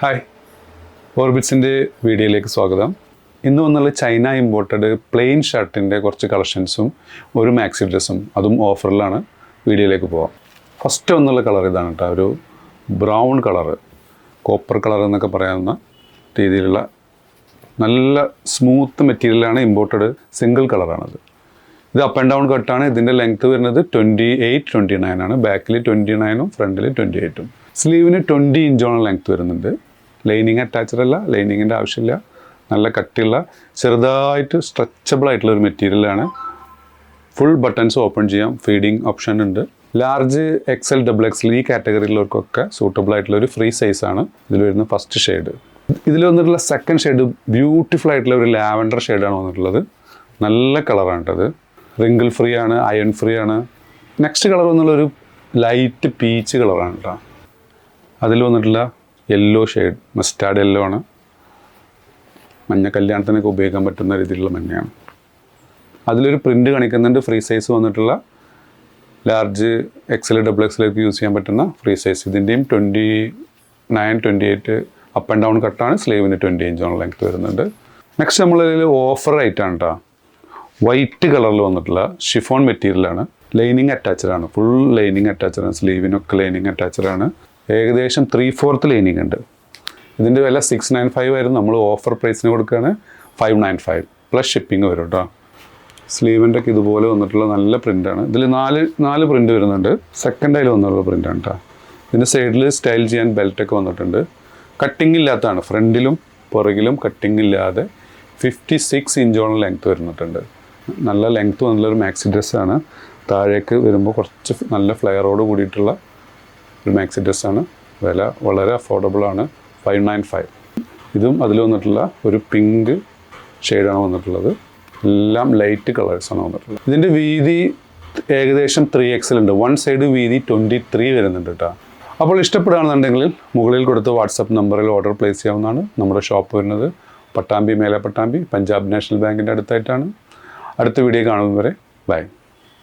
Hi, ഓർബിറ്റ്സിൻ്റെ വീഡിയോയിലേക്ക് സ്വാഗതം. ഇന്ന് വന്നുള്ള ചൈന ഇമ്പോർട്ടഡ് പ്ലെയിൻ ഷർട്ടിൻ്റെ കുറച്ച് കളക്ഷൻസും ഒരു മാക്സി ഡ്രസ്സും അതും ഓഫറിലാണ്. വീഡിയോയിലേക്ക് പോവാം. ഫസ്റ്റ് വന്നുള്ള കളർ ഇതാണ് കേട്ടോ, ഒരു ബ്രൗൺ കളറ്, കോപ്പർ കളർ എന്നൊക്കെ പറയാവുന്ന രീതിയിലുള്ള നല്ല സ്മൂത്ത് മെറ്റീരിയലാണ്. ഇമ്പോർട്ടഡ് സിംഗിൾ കളറാണത്. ഇത് അപ്പ് ആൻഡ് ഡൗൺ കട്ടാണ്. ഇതിൻ്റെ ലെങ്ത്ത് വരുന്നത് 28-29 ആണ്. ബാക്കിൽ 29ഉം ഫ്രണ്ടിൽ 28ഉം. സ്ലീവിന് 20 ഇഞ്ചോളം ലെങ്ത്ത് വരുന്നുണ്ട്. ലൈനിങ് അറ്റാച്ച്ഡ് അല്ല, ലൈനിങ്ങിൻ്റെ ആവശ്യമില്ല. നല്ല കട്ടിയുള്ള ചെറുതായിട്ട് സ്ട്രെച്ചബിൾ ആയിട്ടുള്ള ഒരു മെറ്റീരിയലാണ്. ഫുൾ ബട്ടൺസ് ഓപ്പൺ ചെയ്യാം, ഫീഡിങ് ഓപ്ഷൻ ഉണ്ട്. ലാർജ് XL XXL ഈ കാറ്റഗറിയിലുള്ളവർക്കൊക്കെ സൂട്ടബിൾ ആയിട്ടുള്ള ഒരു ഫ്രീ സൈസാണ് ഇതിൽ വരുന്ന ഫസ്റ്റ് ഷെയ്ഡ്. ഇതിൽ വന്നിട്ടുള്ള സെക്കൻഡ് ഷെയ്ഡ് ബ്യൂട്ടിഫുൾ ആയിട്ടുള്ള ഒരു ലാവൻഡർ ഷെയ്ഡാണ് വന്നിട്ടുള്ളത്. നല്ല കളറാണ് കേട്ടത്. റിങ്കിൾ ഫ്രീ ആണ്, അയൺ ഫ്രീ ആണ്. നെക്സ്റ്റ് കളർ വന്നുള്ളൊരു ലൈറ്റ് പീച്ച് കളറാണ് കേട്ടോ. അതിൽ വന്നിട്ടുള്ള യെല്ലോ ഷെയ്ഡ്, മസ്റ്റാർഡ് യെല്ലോ ആണ്. മഞ്ഞ കല്യാണത്തിനൊക്കെ ഉപയോഗിക്കാൻ പറ്റുന്ന രീതിയിലുള്ള മഞ്ഞയാണ്. അതിലൊരു പ്രിൻ്റ് കാണിക്കുന്നുണ്ട്. ഫ്രീ സൈസ് വന്നിട്ടുള്ള ലാർജ് XL XXL യൂസ് ചെയ്യാൻ പറ്റുന്ന ഫ്രീ സൈസ്. ഇതിൻ്റെയും 29-28 അപ്പ് ആൻഡ് ഡൗൺ കട്ടാണ്. സ്ലീവിന് 20 ഇഞ്ചോളം ലെങ്ത്ത് വരുന്നുണ്ട്. നെക്സ്റ്റ് നമ്മളിതിൽ ഓഫർ ആയിട്ടാണ് കേട്ടോ. വൈറ്റ് കളറിൽ വന്നിട്ടുള്ള ഷിഫോൺ മെറ്റീരിയലാണ്. ലൈനിങ് അറ്റാച്ച്ഡ് ആണ്, ഫുൾ ലൈനിങ് അറ്റാച്ച്ഡ് ആണ്. സ്ലീവിനൊക്കെ ലൈനിങ് അറ്റാച്ച്ഡ് ആണ്. ഏകദേശം 3/4 ലൈനിങ് ഉണ്ട്. ഇതിൻ്റെ വില 695 ആയിരുന്നു. നമ്മൾ ഓഫർ പ്രൈസിന് കൊടുക്കുകയാണ് 595 പ്ലസ് ഷിപ്പിംഗ് വരും കേട്ടോ. സ്ലീവിൻ്റെ ഒക്കെ ഇതുപോലെ വന്നിട്ടുള്ള നല്ല പ്രിൻ്റാണ്. ഇതിൽ നാല് പ്രിൻ്റ് വരുന്നുണ്ട്. സെക്കൻഡ് അതിൽ വന്നിട്ടുള്ള പ്രിൻ്റാണ് കേട്ടോ. ഇതിൻ്റെ സൈഡിൽ സ്റ്റൈൽ ചെയ്യാൻ ബെൽറ്റൊക്കെ വന്നിട്ടുണ്ട്. കട്ടിങ് ഇല്ലാത്തതാണ്. ഫ്രണ്ടിലും പുറകിലും കട്ടിങ് ഇല്ലാതെ 56 ഇഞ്ചോളം ലെങ്ത്ത് വരുന്നിട്ടുണ്ട്. നല്ല ലെങ്ത്ത് വന്നുള്ളൊരു മാക്സി ഡ്രസ്സാണ്. താഴേക്ക് വരുമ്പോൾ കുറച്ച് നല്ല ഫ്ലെയറോട് കൂടിയിട്ടുള്ള ഒരു മാക്സി ഡ്രസ്സാണ്. വില വളരെ അഫോർഡബിളാണ്, 595. ഇതും അതിൽ വന്നിട്ടുള്ള ഒരു പിങ്ക് ഷെയ്ഡാണ് വന്നിട്ടുള്ളത്. എല്ലാം ലൈറ്റ് കളേഴ്സാണ് വന്നിട്ടുള്ളത്. ഇതിൻ്റെ വീതി ഏകദേശം 3XL ഉണ്ട്. വൺ സൈഡ് വീതി 23 വരുന്നുണ്ട് കേട്ടോ. അപ്പോൾ ഇഷ്ടപ്പെടുകയാണെന്നുണ്ടെങ്കിൽ മുകളിൽ കൊടുത്ത വാട്സപ്പ് നമ്പറിൽ ഓർഡർ പ്ലേസ് ചെയ്യാവുന്നതാണ്. നമ്മുടെ ഷോപ്പ് വരുന്നത് പട്ടാമ്പി, മേലെ പട്ടാമ്പി, പഞ്ചാബ് നാഷണൽ ബാങ്കിൻ്റെ അടുത്തായിട്ടാണ്. അടുത്ത വീഡിയോ കാണുന്നവരെ ബൈ.